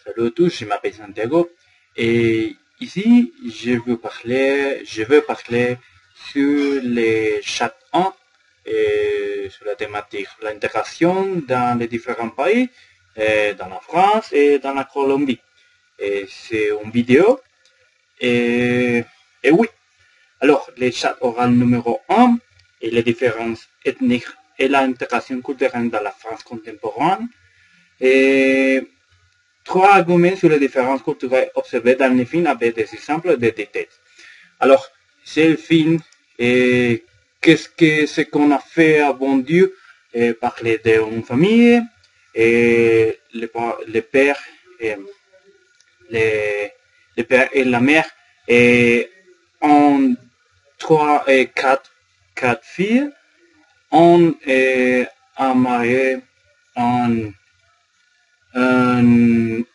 Salut à tous, je m'appelle Santiago et ici je veux parler sur les chat 1 et sur la thématique l'intégration dans les différents pays, dans la France et dans la Colombie. Et c'est une vidéo et oui. Alors, les chats oral numéro 1 et les différences ethniques et l'intégration culturelle dans la France contemporaine. Et 3 arguments sur les différences culturelles observées dans le film avec des exemples de détails. Alors, c'est le film et ce qu'on a fait avant Dieu, et parler d'une famille et le père et le père et la mère et en 3 et 4 filles, on a marié un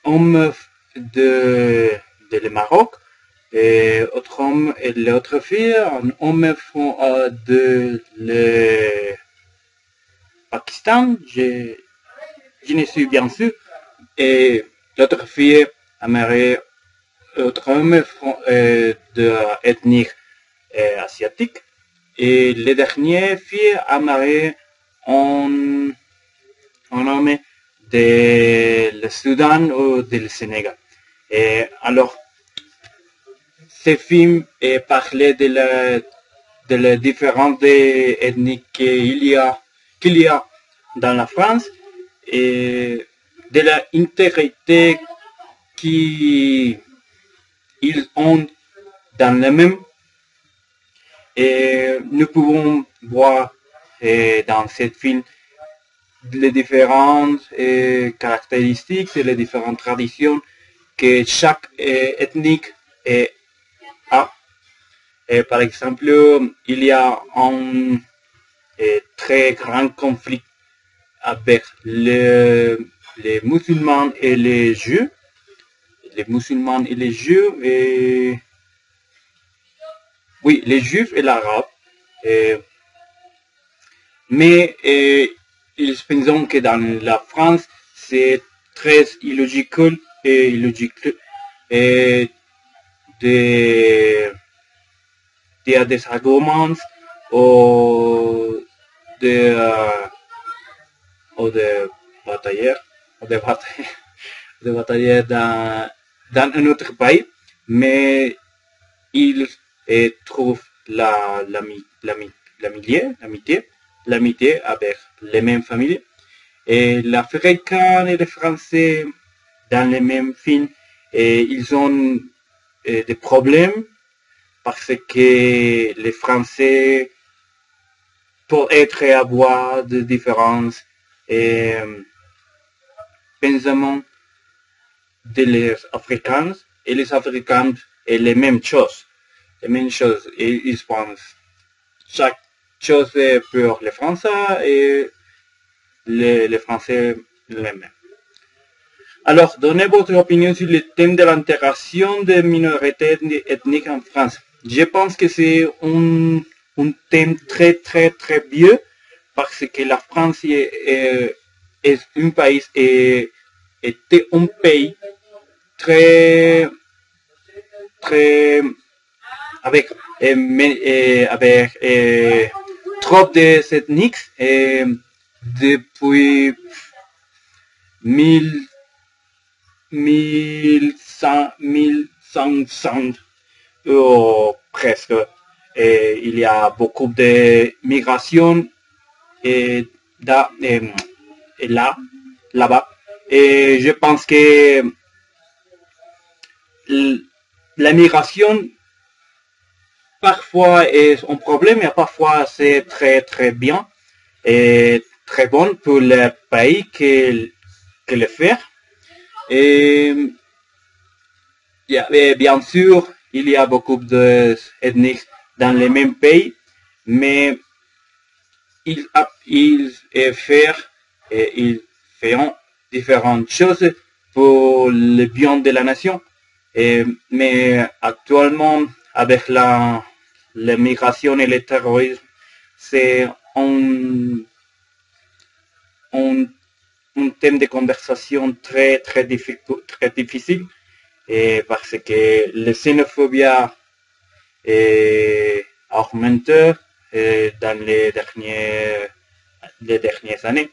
homme de le Maroc et autre homme et l'autre fille, un homme de le Pakistan, je ne suis bien sûr, et l'autre fille a marié autre homme de ethnie asiatique et le dernier fille a marié un homme de le Soudan ou du Sénégal. Et alors, ce film parlait de les différentes ethnies qu'il y a dans la France et de l'intégrité qu'ils ont dans le même. Et nous pouvons voir dans ce film les différentes caractéristiques et les différentes traditions que chaque ethnie a. Et par exemple, il y a un très grand conflit avec les musulmans et les juifs. Les musulmans et les juifs et oui, les juifs et l'arabe. Mais ils pensent que dans la France, c'est très illogique et des arguments ou de batailles dans un autre pays, mais ils trouvent l'amitié avec les mêmes familles. Et l'Africain et les Français dans les mêmes films, et ils ont des problèmes parce que les Français peuvent avoir des différences et pensements de les Africains et les Africains et les mêmes choses. Et ils pensent chaque chose pour les Français et les Français les mêmes. Alors, donnez votre opinion sur le thème de l'intégration des minorités ethniques en France. Je pense que c'est un thème très vieux parce que la France est un pays était un pays très avec trop d'ethniques depuis 1500 ou presque. Et il y a beaucoup de migration là-bas. Et je pense que la migration parfois est un problème, mais parfois c'est très bien et très bon pour le pays que le faire. Et bien sûr, il y a beaucoup d'ethnies dans les mêmes pays, mais ils feront différentes choses pour le bien de la nation. Mais actuellement, avec la migration et le terrorisme, c'est un un thème de conversation très difficile, et parce que la xénophobie est augmentée dans les dernières années.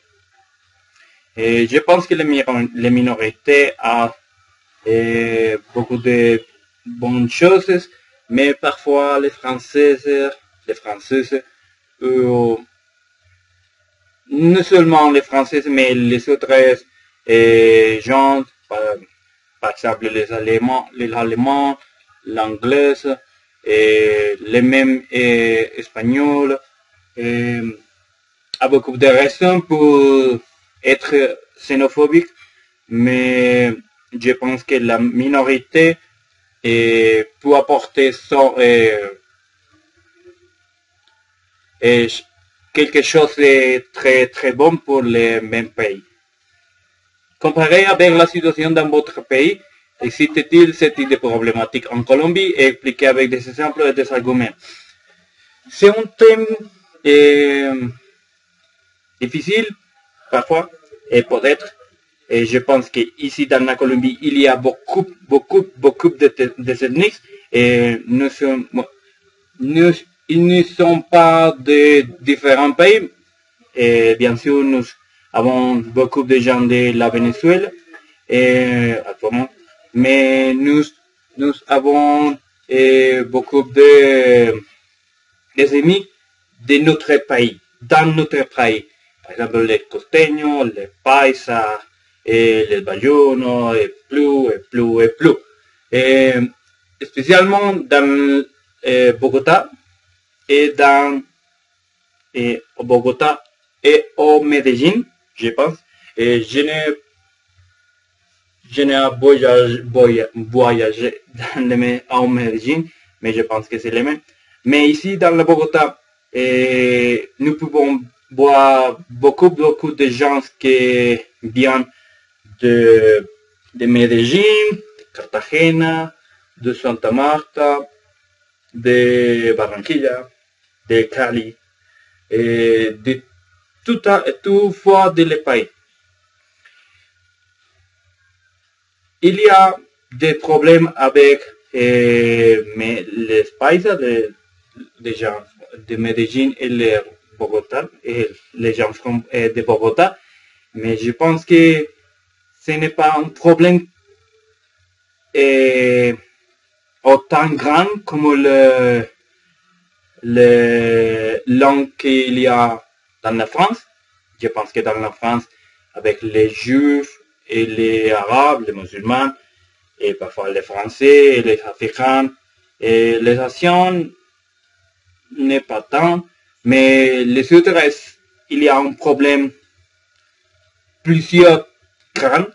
Et je pense que les minorités ont beaucoup de bonnes choses, mais parfois les Françaises, non seulement les Françaises, mais les autres gens, par exemple les Allemands, l'anglais, et les mêmes espagnols, a beaucoup de raisons pour être xénophobique, mais je pense que la minorité peut apporter quelque chose de très bon pour le même pays. Comparé avec la situation dans votre pays, existe-t-il cette idée problématique en Colombie et expliquer avec des exemples et des arguments? C'est un thème difficile parfois, et peut-être, et je pense qu'ici dans la Colombie, il y a beaucoup de ethnies, et ils ne sont pas de différents pays, et bien sûr, nous avons beaucoup de gens de la Venezuela, actuellement, mais nous avons beaucoup des amis de notre pays, dans notre pays. Par exemple, les costeños, les paisas, les bayunos, et plus. Spécialement dans Bogotá et Bogotá et au Medellín, je pense. Et je n'ai voyagé au Medellín, mais je pense que c'est le même. Mais ici, dans le Bogotá, nous pouvons voir beaucoup de gens qui viennent de Medellín, de Cartagena, de Santa Marta, de Barranquilla, de Cali, et de tout fois de le pays. Il y a des problèmes avec les paisas, les gens de Medellín et les Bogotá, et les gens de Bogotá, mais je pense que ce n'est pas un problème autant grand comme le langue qu'il y a dans la France. Je pense que dans la France, avec les Juifs et les Arabes, les musulmans, et parfois les Français et les Africains, et les Asiens, n'est pas tant, mais les autres, il y a un problème plusieurs grands,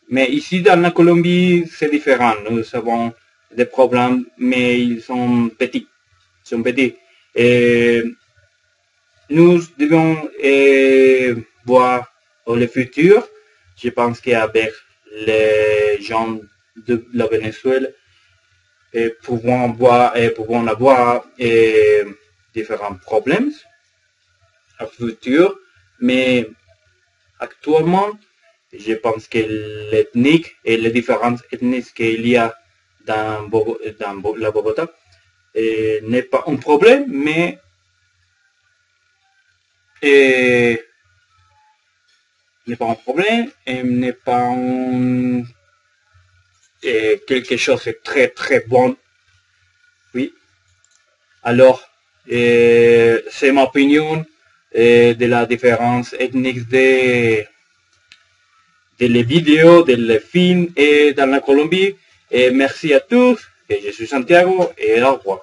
mais ici dans la Colombie, c'est différent. Nous avons des problèmes, mais ils sont petits. Et nous devons voir le futur. Je pense qu'avec les gens de la Venezuela, pouvons avoir différents problèmes au futur, mais actuellement, je pense que l'ethnique et les différentes ethnies qu'il y a dans la Bogotá n'est pas un problème, mais n'est pas un problème et n'est pas quelque chose de très bon. Oui. Alors, c'est ma opinion de la différence ethnique de les vidéos, des films et dans la Colombie. Et merci à tous. Et je suis Santiago et au revoir.